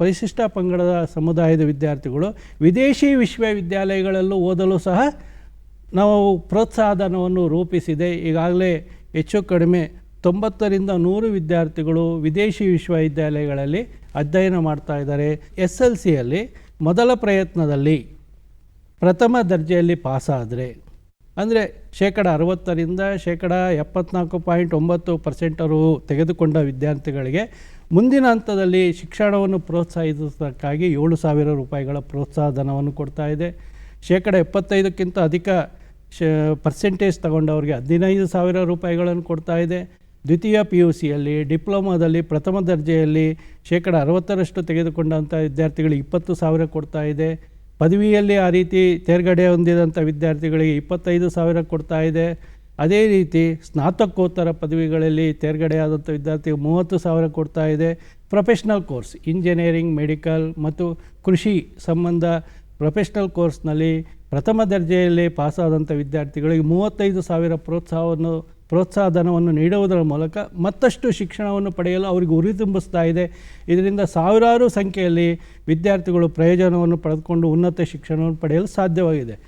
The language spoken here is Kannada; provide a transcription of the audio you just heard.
ಪರಿಶಿಷ್ಟ ಪಂಗಡದ ಸಮುದಾಯದ ವಿದ್ಯಾರ್ಥಿಗಳು ವಿದೇಶಿ ವಿಶ್ವವಿದ್ಯಾಲಯಗಳಲ್ಲೂ ಓದಲು ಸಹ ನಾವು ಪ್ರೋತ್ಸಾಹಧನವನ್ನು ರೂಪಿಸಿದೆ. ಈಗಾಗಲೇ ಹೆಚ್ಚು ಕಡಿಮೆ 90ರಿಂದ 100 ವಿದ್ಯಾರ್ಥಿಗಳು ವಿದೇಶಿ ವಿಶ್ವವಿದ್ಯಾಲಯಗಳಲ್ಲಿ ಅಧ್ಯಯನ ಮಾಡ್ತಾ ಇದ್ದಾರೆ. SLCಯಲ್ಲಿ ಮೊದಲ ಪ್ರಯತ್ನದಲ್ಲಿ ಪ್ರಥಮ ದರ್ಜೆಯಲ್ಲಿ ಪಾಸಾದರೆ ಅಂದರೆ 60%ರಿಂದ 74.9% ತೆಗೆದುಕೊಂಡ ವಿದ್ಯಾರ್ಥಿಗಳಿಗೆ ಮುಂದಿನ ಹಂತದಲ್ಲಿ ಶಿಕ್ಷಣವನ್ನು ಪ್ರೋತ್ಸಾಹಿಸೋದಕ್ಕಾಗಿ 7,000 ರೂಪಾಯಿಗಳ ಪ್ರೋತ್ಸಾಹಧನವನ್ನು ಕೊಡ್ತಾ ಇದೆ. 75%ಕ್ಕಿಂತ ಅಧಿಕ ಪರ್ಸೆಂಟೇಜ್ ತಗೊಂಡವ್ರಿಗೆ 15,000 ರೂಪಾಯಿಗಳನ್ನು ಕೊಡ್ತಾ ಇದೆ. ದ್ವಿತೀಯ PUCಯಲ್ಲಿ ಡಿಪ್ಲೊಮಾದಲ್ಲಿ ಪ್ರಥಮ ದರ್ಜೆಯಲ್ಲಿ 60% ತೆಗೆದುಕೊಂಡಂಥ ವಿದ್ಯಾರ್ಥಿಗಳಿಗೆ 20,000 ಕೊಡ್ತಾ ಇದೆ. ಪದವಿಯಲ್ಲಿ ಆ ರೀತಿ ತೇರ್ಗಡೆ ಹೊಂದಿದಂಥ ವಿದ್ಯಾರ್ಥಿಗಳಿಗೆ 25,000 ಕೊಡ್ತಾ ಇದೆ. ಅದೇ ರೀತಿ ಸ್ನಾತಕೋತ್ತರ ಪದವಿಗಳಲ್ಲಿ ತೇರ್ಗಡೆಯಾದಂಥ ವಿದ್ಯಾರ್ಥಿಗೆ 30,000 ಕೊಡ್ತಾ ಇದೆ. ಪ್ರೊಫೆಷ್ನಲ್ ಕೋರ್ಸ್ ಇಂಜಿನಿಯರಿಂಗ್, ಮೆಡಿಕಲ್ ಮತ್ತು ಕೃಷಿ ಸಂಬಂಧ ಪ್ರೊಫೆಷ್ನಲ್ ಕೋರ್ಸ್ನಲ್ಲಿ ಪ್ರಥಮ ದರ್ಜೆಯಲ್ಲಿ ಪಾಸಾದಂಥ ವಿದ್ಯಾರ್ಥಿಗಳಿಗೆ 35,000 ಪ್ರೋತ್ಸಾಹಧನವನ್ನು ನೀಡುವುದರ ಮೂಲಕ ಮತ್ತಷ್ಟು ಶಿಕ್ಷಣವನ್ನು ಪಡೆಯಲು ಅವರಿಗೆ ಹುರಿದುಂಬಿಸ್ತಾ ಇದೆ. ಇದರಿಂದ ಸಾವಿರಾರು ಸಂಖ್ಯೆಯಲ್ಲಿ ವಿದ್ಯಾರ್ಥಿಗಳು ಪ್ರಯೋಜನವನ್ನು ಪಡೆದುಕೊಂಡು ಉನ್ನತ ಶಿಕ್ಷಣವನ್ನು ಪಡೆಯಲು ಸಾಧ್ಯವಾಗಿದೆ.